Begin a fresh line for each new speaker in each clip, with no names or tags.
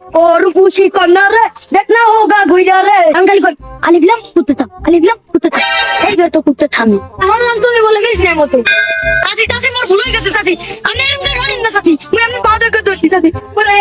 और पूछी कन्ना रे देखना होगा गुइया रे अंकल को अलिबलम कुत्ता এই বের তো কুত্তে থামি আমার নাম তুমি বলে গেছ না মতো সাথী সাথী মোর ভুল হয়ে গেছে সাথী আমি এরকম করে জানি না সাথী মুই এমনি বাদ করে দৌড়ছি সাথী পরে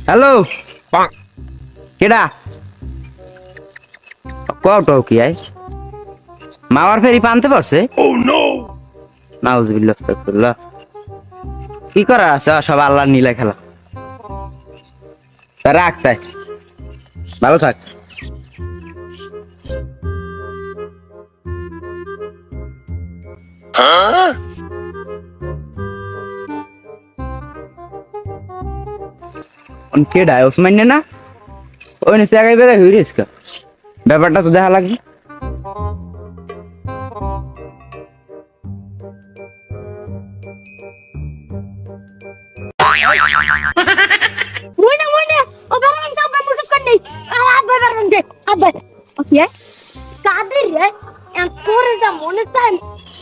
হ্যালো কেডা কও কি আই মাওয়ার ফেরি পানতে পারছে নাউজুবিল্লাহ আস্তাগফিরুল্লাহ কি করা আছে সব আল্লাহর নীলা খেলা রাখ তাই ভালো থাক কেডা ওসমান না ওই নিচে আগাই বেড়ে হইরে ইসকা ব্যাপারটা তো দেখা লাগবে
মুইনা ও বারমান সব মুখস কর নেই আব্বা বারমান যে আব্বা ওকে কাদের রে এম করে যা মনে চাই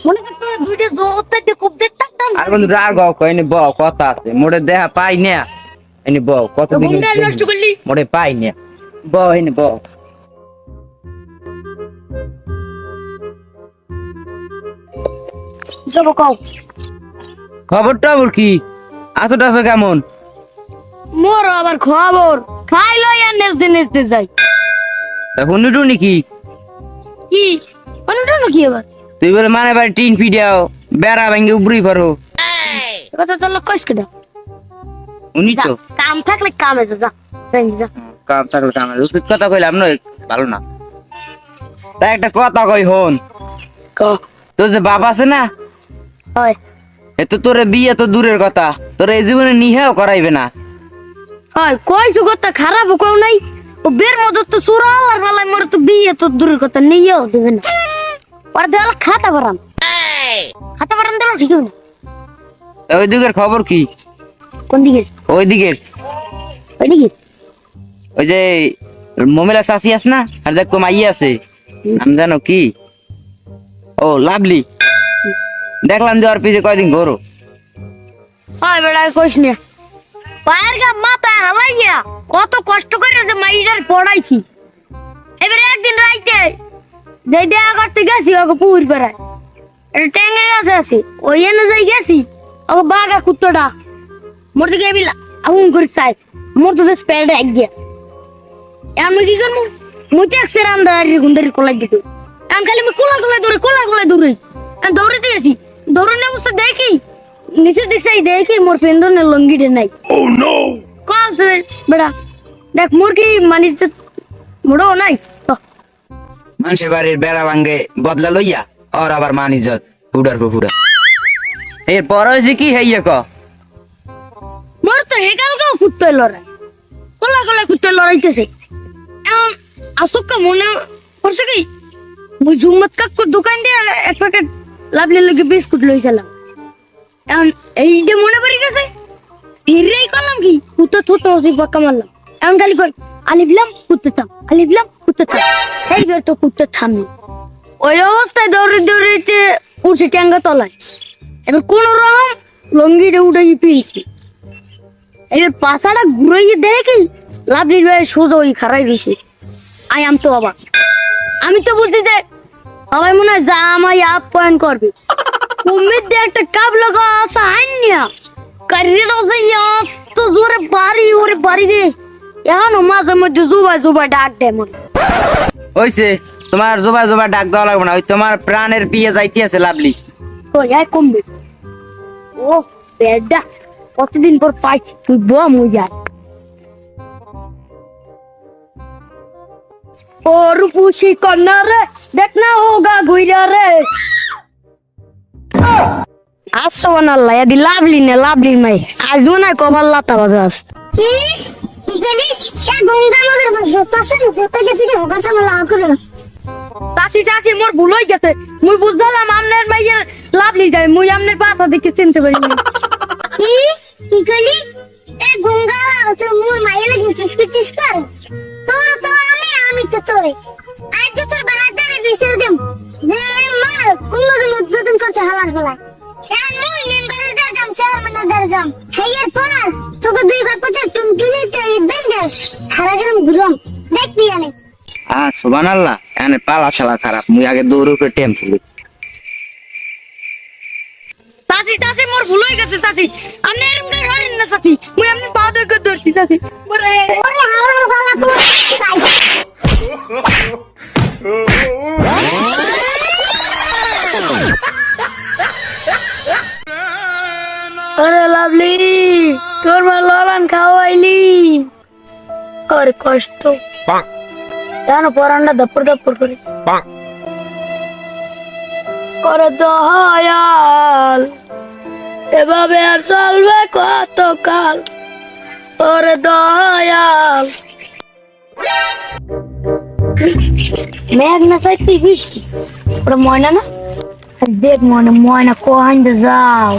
মনে তো দুইটা জোতে দে খুব দেখতাম
আর বন্ধু রাগ কইনি ব কথা আছে মোড়ে দেখা পাই না এনি ব কত দিন
মুন্ডা নষ্ট করলি
মোড়ে পাই না ব এনি ব
যাব কও
খবরটা ওর কি আছো টাছো কেমন
মোর আবার খবর খাইলো আর নেজতে যাই
হুন্ডু টুনি কি
কি অনুটনো কি আবার
তুই বলে মানে বাড়ি টিন ফিডিয়াও বেড়া ভেঙে উবড়ি পারো
কথা তো লোক কইস কেডা
উনি তো
কাম থাকলে কামে যা যা
কাম থাকলে কামে উচিত কথা কইলাম নয় ভালো না তাই একটা কথা কই হন
ক
তোর যে বাপ আছে না
হয়
এ তো তোরে বিয়ে তো দূরের কথা তোর এই জীবনে নিহেও করাইবে না
হয় কইছো কথা খারাপ কও নাই ও বের মত তো সুরাল আর বেলায় মোর তো বিয়ে তো দূরের কথা নিয়েও দেবে না আর দেওয়াল খাতা ভরাম দিল ঠিক হবে না
ওই দিকের খবর কি
কোন দিকে
ওই দিকের
ওইদিকে
ওই যে মমিলা চাষি আছে না আর দেখ মাই আছে নাম জানো কি ও লাভলি দেখলাম যে ওর পিছে কয়দিন ঘোরো
হয় বেড়া কইস না পায়ের গা মাথা হালাইয়া কত কষ্ট করে যে মাইটার পড়াইছি এবারে একদিন রাইতে যাই দেখা করতে গেছি ওকে পুকুর পাড়ায় এটা টেঙ্গে গাছে আছে ওই এনে যাই গেছি ওকে বাঘা কুত্তটা মোর দিকে এবিলা আগুন করে চাই মোর তো স্প্যাড এক গিয়া আমি কি করবো মুই তো একসের আন্দারি গুন্দারি কোলাই দিত আমি খালি আমি কোলা দৌড়ে আমি দৌড়ে দিয়েছি দৌড়ানোর অবস্থা দেখি নিচে দিকসাই দেখি মোর পেন্দনের লঙ্গিটে নাই ও নো কাছে বেড়া দেখ মোর কি মানি মোড়ো নাই
মানুষের বাড়ির বেড়া ভাঙ্গে বদলা লইয়া ওর আবার মান ইজ্জত উড়ার পুরা এর পর হয়েছে কি হইয়া ক
মোর তো হেকালকেও কুত্তয় লড়াই কোলা কুত্তয় লড়াইতেছে এখন আসুকা মনে পড়ছে কি মুই জুম্মত কাকুর দোকান দিয়ে এক প্যাকেট লাভলি লগে বিস্কুট লইছিলাম এখন এইটা মনে পড়ে গেছে হিরেই করলাম কি কুত্তো থুতো হচ্ছে বাক্কা মারলাম এখন খালি কই আলিবলাম কুত্তে থাম এই বের তো কুত্তে থামি ওই অবস্থায় দৌড়িতে উঠছি ট্যাঙ্গা তলায় এবার কোন রকম লঙ্গিটা উঠে পেয়েছি এবার পাশাটা ঘুরাইয়ে দেখি লাভলির ভাই সোজা ওই খারাই রয়েছে আম তো অবাক আমি তো বলছি যে সবাই মনে হয় যা আমায় আপ্যায়ন করবে উম্মিদ দিয়ে একটা কাপ লাগা আসা আইনিয়া কারিটা যে এত জোরে বাড়ি রে এখনো মাঝে মধ্যে জুবাই ডাক দেয় মনে
হইছে তোমার জোবা ডাক দেওয়া লাগবে না ওই তোমার প্রাণের পিয়ে যাইতে আছে লাভলি
তো কমবে ও পেটটা কতদিন পর পাইছি তুই বম হয়ে যায় और पूछी कन्ना रे देखना होगा गुइया रे আসো না লাইদি লাভলি নে লাভলি মাই আজ মনে কভার লাতা বাজাস
যদি সাগর পাশে যেতে গেছি রে ওখানে লাভ করে না
চাচি চাচি মোর ভুল হয়ে গেছে মুই বুঝলাম আমনের মাইয়ের লাভলি যায় মুই আমনের পাতা দেখে চিনতে পারি না
কি কি কইলি এ গঙ্গা তো মোর মাইয়া লাগি চিস কর তোর তো আমি তো তোরে আজ তো তোর বাড়াদারে বিচার দেম যে মার কুমুদ উদ্বোধন করতে হালার ফেলা এখন মুই মেম্বারের দাম চেয়ারম্যানের দাম হেয়ার পর তোকে দুই ঘর পথে টুনটুনিতে বেঞ্জাস খারাগ্রাম ঘুরম দেখবি আনে
সুবহানাল্লাহ এনে পালা শালা খারাপ মুই আগে দৌড় করে টেম্পু
চাচি চাচি মোর ভুল হয়ে গেছে চাচি আপনি এরকম করে হরেন না চাচি মুই আপনি পা ধরে ধরছি চাচি মোরে
ওরে হালার ফালা তো
আরে লাভলি তোর মা লড়ান খাওয়াইলি আরে কষ্ট জানো পরানটা দপ্পর দপ্পর করে করে দয়াল এভাবে আর চলবে কতকাল ওরে দয়াল মেঘ না চাইতে বৃষ্টি ওটা ময়না না দেখ মনে ময়না কোহাইন যাও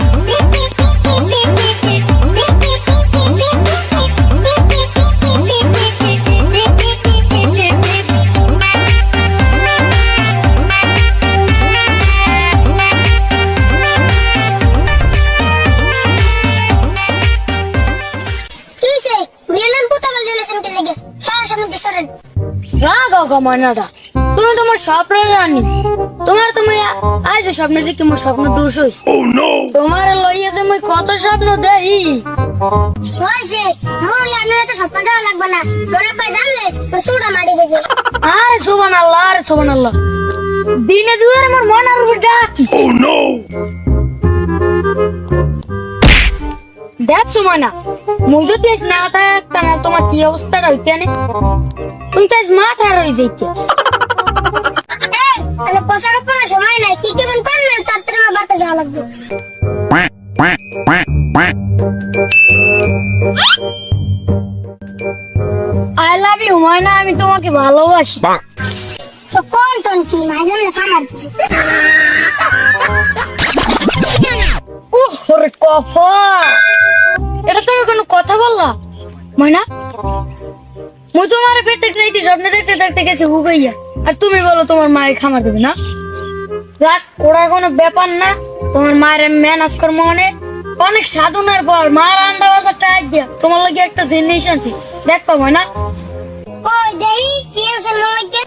কিসে মিলান পুতাল জেলেছেন কি লাগে সারা সামনে সরেন
রাগাও গো ময়নাটা তুমি তোমার স্বপ্ন রানী তোমার তুমি আজ স্বপ্ন যে কি মোর স্বপ্ন দোষ হইছে তোমার লইয়া যে মুই কত স্বপ্ন দেই
হইছে মোরলে আপনার তো স্বপ্ন দেওয়া লাগবে না তোরে পাই জানলে তোর সুড়া মারি দেবে
আরে সুবহানাল্লাহ আরে সুবহানাল্লাহ দিনে দুয়ারে মোর মনার উপর ডাকি দেখ সুমনা মুই যদি আজ না থাকতাম তোমার কি অবস্থাটা হইতে আনে তুমি তো আজ মাঠা রয়ে যাইতে
আরে পোশাক পরার সময় নাই কি কেমন করলেন তাড়াতাড়ি আমার বাড়িতে যাওয়া লাগবে
আই লাভ ইউ ময়না আমি তোমাকে ভালোবাসি
তো কোন টন কি মাইজানে সামার
উফ ওরে কফা এটা তুমি কোনো কথা বললা ময়না মুই তোমার পেটে রাইতে স্বপ্ন দেখতে দেখতে গেছে হুগাইয়া আর তুমি বলো তোমার মায়ের খামার দেবে না যাক ওরা কোনো ব্যাপার না তোমার মায়ের আমি ম্যানেজ করবো অনেক সাধনার পর মার আন্ডা বাজার টাইট দিয়া তোমার লাগে একটা জিনিস আনছি দেখ পাবো না
ওই দেই কি আছে লাগে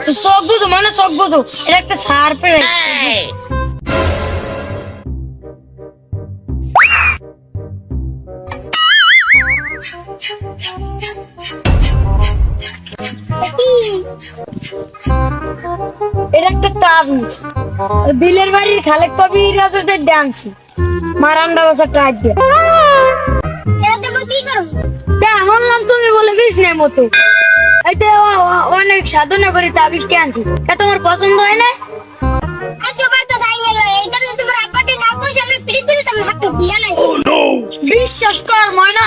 তো চোখ বুঝো মানে চোখ বুঝো এটা একটা সার পেরে এটা একটা তাবিজ বিলের বাড়ির খালেক কবির রাজুদের ডান্সি মার আন্ডা বাজার টাইট দিয়া
এটা দেব কি করব
শুনলাম তুমি বলে বিষ্ণের মতো এইতে অনেক সাধনা করে তাবিজটি আনছি তা তোমার পছন্দ হয় না
আজকে বারটা যাই এলো এইটা যদি তোমার আপাটে না কইছ আমি পিড়ি পিড়ি তুমি হাত বিয়া নাই
বিশ্বাস কর ময়না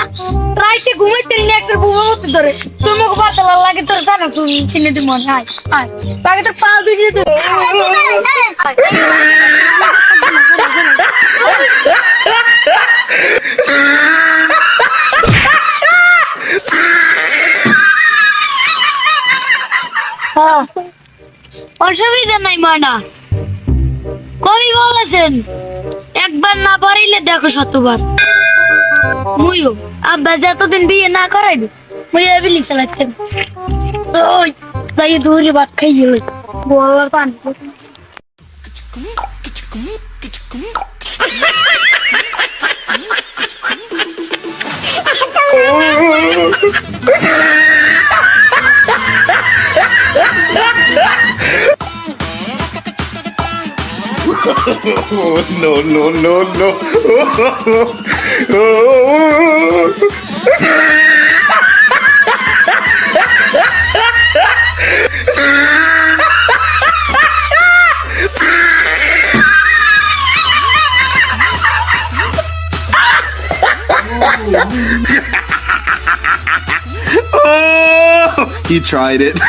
রাইতে ঘুমাইতে নেক্সট বুবো মতো ধরে তোমাকে পাতলা লাগে তোর জানা শুনি চিনে দি মন হাই হাই তাকে তো পাল দিয়ে দে অসুবিধা নাই ময়না কবি বলেছেন একবার না পারিলে দেখো শতবার মুইও আব্বা যতদিন বিয়ে না করাইবে মুই এবিলি চালাইতেন ওই যাই দূরে ভাত খাইয়ে লই বড় পান
Oh, no, no, no, no. Oh! He tried it.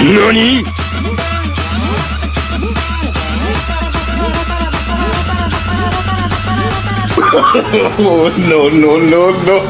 NANI?!
Oh, no, no, no, no.